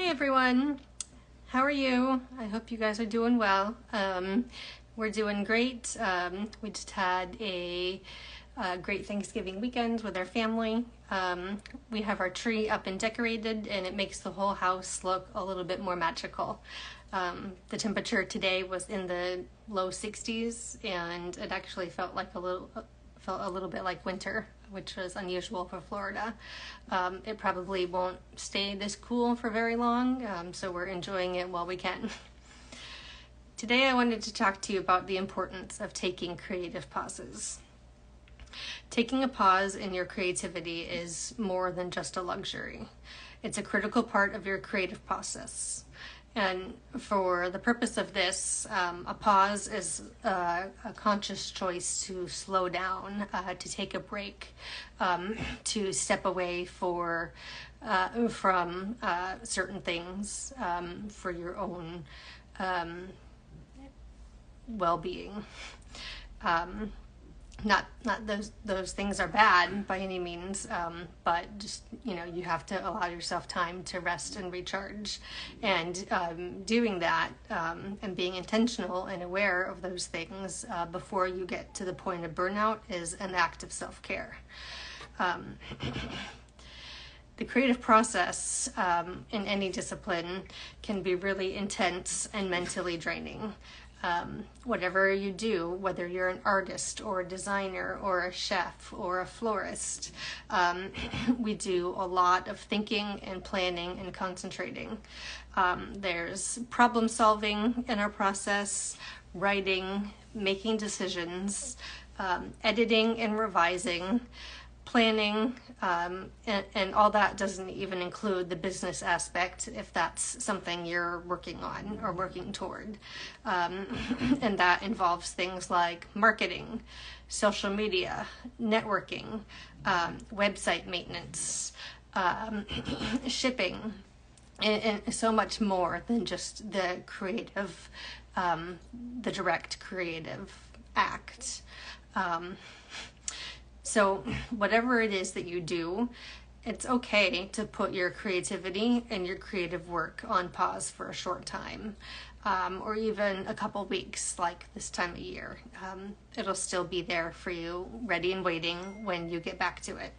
Hi everyone, how are you? I hope you guys are doing well. We're doing great. We just had a great Thanksgiving weekend with our family. We have our tree up and decorated, and it makes the whole house look a little bit more magical. The temperature today was in the low 60s, and it actually felt a little bit like winter, which was unusual for Florida. It probably won't stay this cool for very long, so we're enjoying it while we can. Today I wanted to talk to you about the importance of taking creative pauses. Taking a pause in your creativity is more than just a luxury. It's a critical part of your creative process. And for the purpose of this, a pause is a conscious choice to slow down, to take a break, to step away from certain things for your own well-being. Not those things are bad by any means, but just, you have to allow yourself time to rest and recharge. And doing that and being intentional and aware of those things before you get to the point of burnout is an act of self-care. The creative process in any discipline can be really intense and mentally draining. Whatever you do, whether you're an artist or a designer or a chef or a florist, we do a lot of thinking and planning and concentrating. There's problem solving in our process, writing, making decisions, editing and revising, planning, and all that doesn't even include the business aspect if that's something you're working on or working toward. And that involves things like marketing, social media, networking, website maintenance, shipping, and so much more than just the creative, the direct creative act. So whatever it is that you do, it's okay to put your creativity and your creative work on pause for a short time, or even a couple weeks, like this time of year. It'll still be there for you, ready and waiting when you get back to it.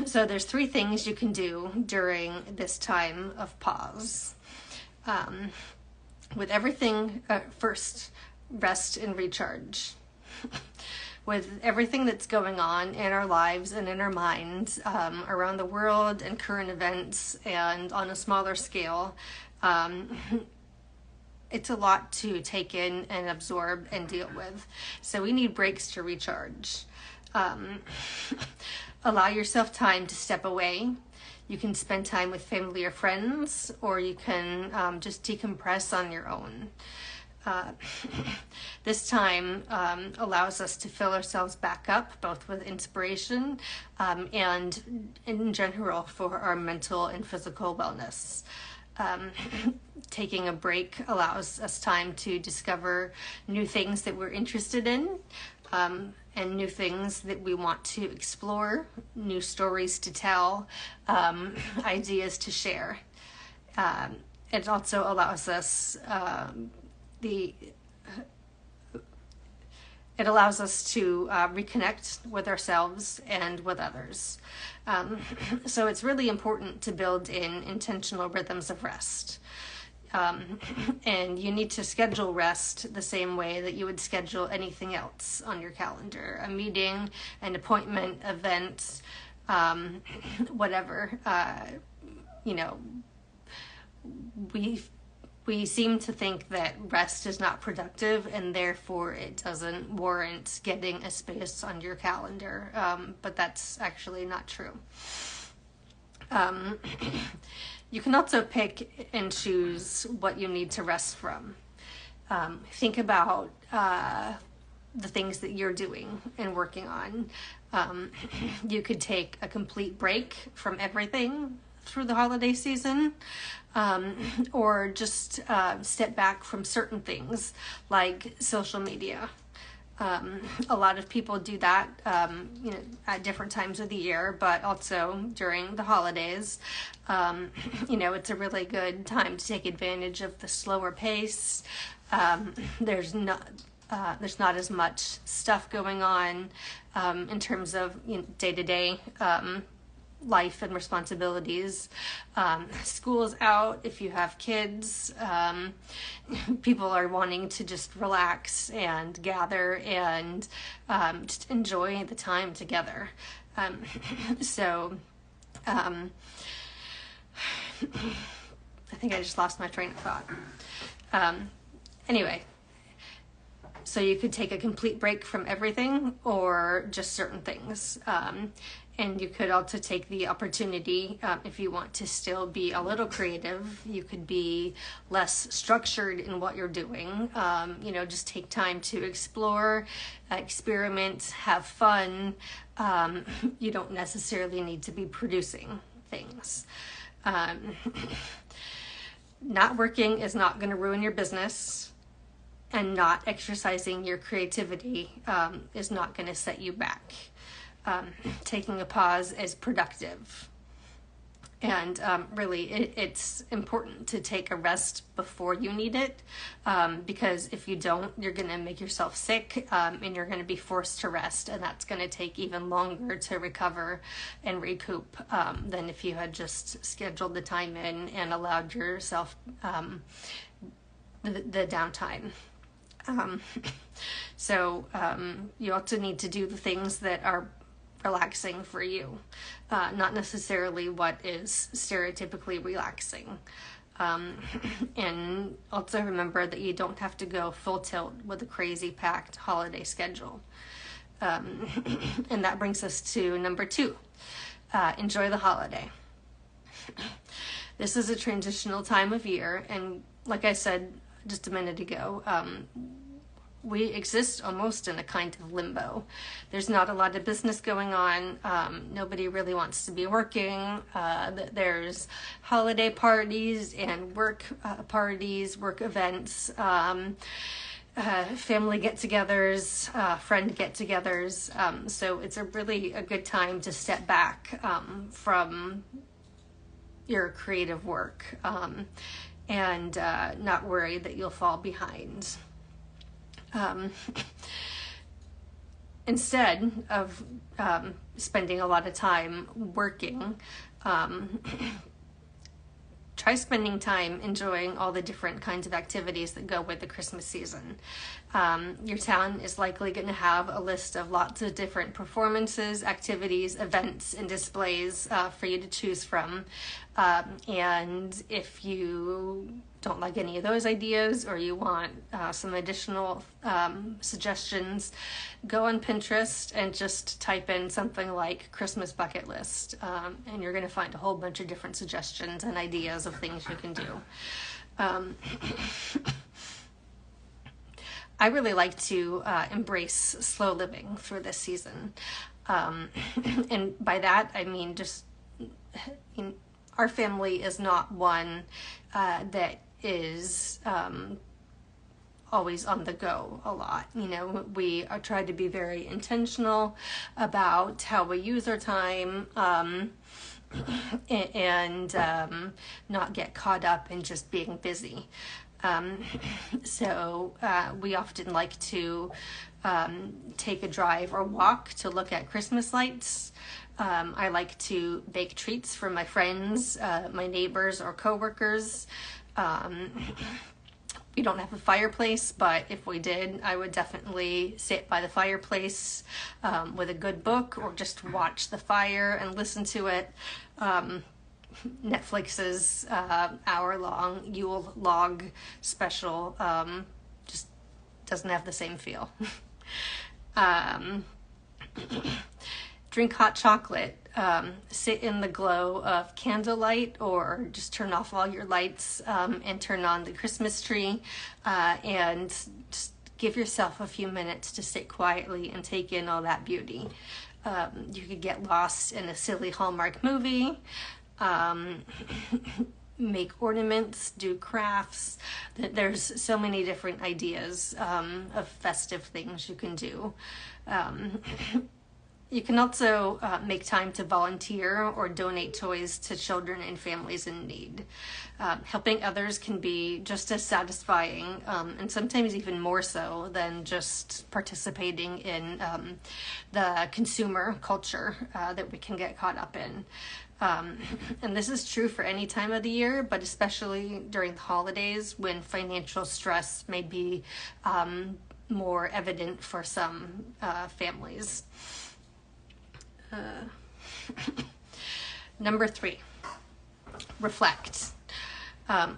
So there's 3 things you can do during this time of pause. With everything, first, rest and recharge. With everything that's going on in our lives and in our minds, around the world and current events and on a smaller scale, it's a lot to take in and absorb and deal with. So we need breaks to recharge. Allow yourself time to step away. You can spend time with family or friends, or you can just decompress on your own. This time allows us to fill ourselves back up, both with inspiration and in general for our mental and physical wellness. Taking a break allows us time to discover new things that we're interested in, and new things that we want to explore, new stories to tell, ideas to share. It also allows us it allows us to reconnect with ourselves and with others. So it's really important to build in intentional rhythms of rest. And you need to schedule rest the same way that you would schedule anything else on your calendar, a meeting, an appointment, event, whatever. We seem to think that rest is not productive, and therefore it doesn't warrant getting a space on your calendar, but that's actually not true. You can also pick and choose what you need to rest from. Think about the things that you're doing and working on. You could take a complete break from everything through the holiday season, or just step back from certain things like social media. A lot of people do that, at different times of the year, but also during the holidays. It's a really good time to take advantage of the slower pace. There's not as much stuff going on in terms of day-to-day life and responsibilities. School's out if you have kids. People are wanting to just relax and gather and just enjoy the time together. So I think I just lost my train of thought. Anyway, so you could take a complete break from everything or just certain things. And you could also take the opportunity, if you want to still be a little creative, you could be less structured in what you're doing. Just take time to explore, experiment, have fun. You don't necessarily need to be producing things. Not working is not going to ruin your business, and not exercising your creativity is not going to set you back. Taking a pause is productive. And really, it's important to take a rest before you need it, because if you don't, you're going to make yourself sick, and you're going to be forced to rest, and that's going to take even longer to recover and recoup than if you had just scheduled the time in and allowed yourself the downtime. So you also need to do the things that are relaxing for you, not necessarily what is stereotypically relaxing. And also remember that you don't have to go full tilt with a crazy packed holiday schedule. And that brings us to number 2. Enjoy the holiday. This is a transitional time of year, and like I said just a minute ago, we exist almost in a kind of limbo. There's not a lot of business going on. Nobody really wants to be working. There's holiday parties and work parties, work events, family get-togethers, friend get-togethers. So it's really a good time to step back from your creative work and not worry that you'll fall behind. Instead of spending a lot of time working, try spending time enjoying all the different kinds of activities that go with the Christmas season. Your town is likely going to have a list of lots of different performances, activities, events, and displays for you to choose from. And if you don't like any of those ideas, or you want some additional suggestions, go on Pinterest and just type in something like Christmas bucket list, and you're going to find a whole bunch of different suggestions and ideas of things you can do. I really like to embrace slow living for this season, and by that I mean just our family is not one that is always on the go a lot. We are trying to be very intentional about how we use our time, and not get caught up in just being busy. So we often like to take a drive or walk to look at Christmas lights. I like to bake treats for my friends, my neighbors, or coworkers. We don't have a fireplace, but if we did, I would definitely sit by the fireplace with a good book, or just watch the fire and listen to it. Netflix's hour-long Yule log special just doesn't have the same feel. Drink hot chocolate, sit in the glow of candlelight, or just turn off all your lights and turn on the Christmas tree, and just give yourself a few minutes to sit quietly and take in all that beauty. You could get lost in a silly Hallmark movie. make ornaments, do crafts. There's so many different ideas of festive things you can do. You can also make time to volunteer or donate toys to children and families in need. Helping others can be just as satisfying, and sometimes even more so than just participating in the consumer culture that we can get caught up in. And this is true for any time of the year, but especially during the holidays when financial stress may be more evident for some families. Number 3, reflect.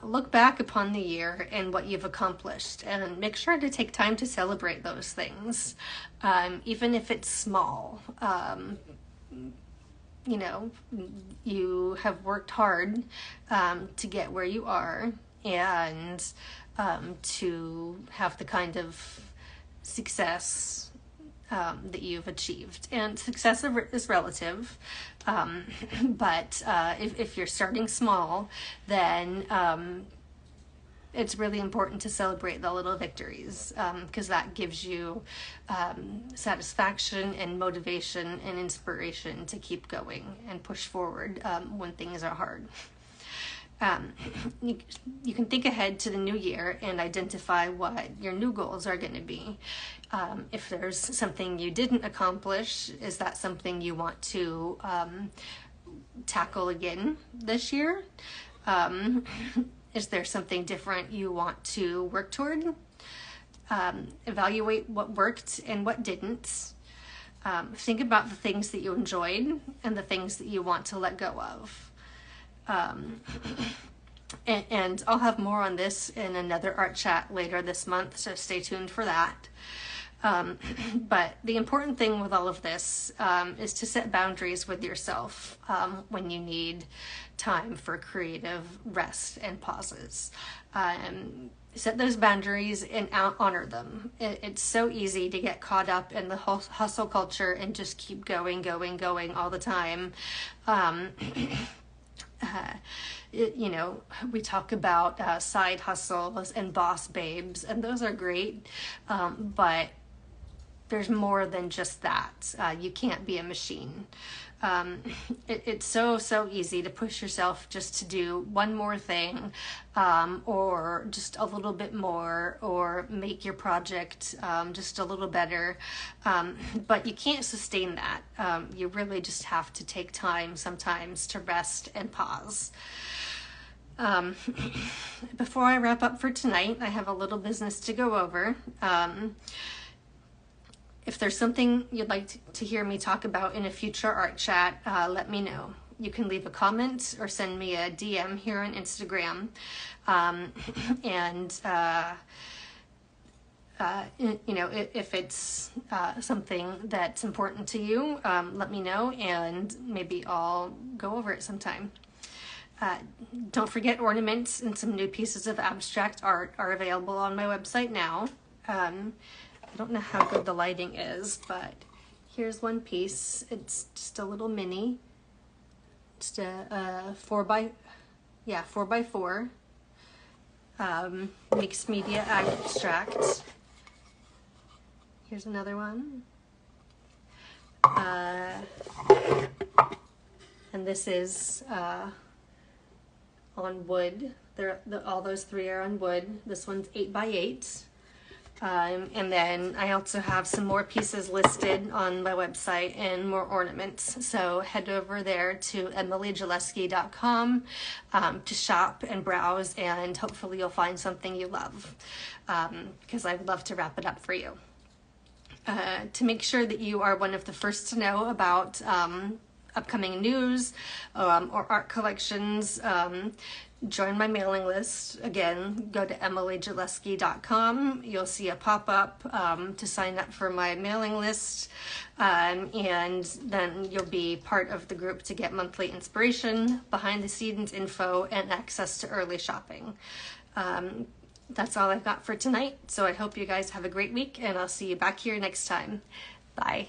Look back upon the year and what you've accomplished, and make sure to take time to celebrate those things, even if it's small. You know, you have worked hard to get where you are, and to have the kind of success that you've achieved. And success is relative, but if you're starting small, then it's really important to celebrate the little victories, because that gives you satisfaction and motivation and inspiration to keep going and push forward when things are hard. You can think ahead to the new year and identify what your new goals are going to be. If there's something you didn't accomplish, is that something you want to tackle again this year? Is there something different you want to work toward? Evaluate what worked and what didn't. Think about the things that you enjoyed and the things that you want to let go of. And I'll have more on this in another art chat later this month, so stay tuned for that. But the important thing with all of this is to set boundaries with yourself when you need time for creative rest and pauses. Set those boundaries and honor them. It's so easy to get caught up in the hustle culture and just keep going all the time. You know, we talk about side hustles and boss babes, and those are great, but there's more than just that. You can't be a machine. It's so easy to push yourself just to do one more thing, or just a little bit more, or make your project just a little better, but you can't sustain that. You really just have to take time sometimes to rest and pause. Before I wrap up for tonight, I have a little business to go over. If there's something you'd like to hear me talk about in a future art chat, let me know. You can leave a comment or send me a DM here on Instagram. You know, if it's something that's important to you, let me know, and maybe I'll go over it sometime. Don't forget, ornaments and some new pieces of abstract art are available on my website now. I don't know how good the lighting is, but here's one piece. It's just a little mini. Just a 4x4 mixed media abstract. Here's another one. And this is on wood. All those 3 are on wood. This one's 8x8. And then I also have some more pieces listed on my website and more ornaments. So head over there to emilyjalewski.com to shop and browse, and hopefully you'll find something you love, because I would love to wrap it up for you. To make sure that you are one of the first to know about upcoming news or art collections, join my mailing list. Again, go to emilyjalewski.com. You'll see a pop-up to sign up for my mailing list, and then you'll be part of the group to get monthly inspiration, behind-the-scenes info, and access to early shopping. That's all I've got for tonight, so I hope you guys have a great week, and I'll see you back here next time. Bye.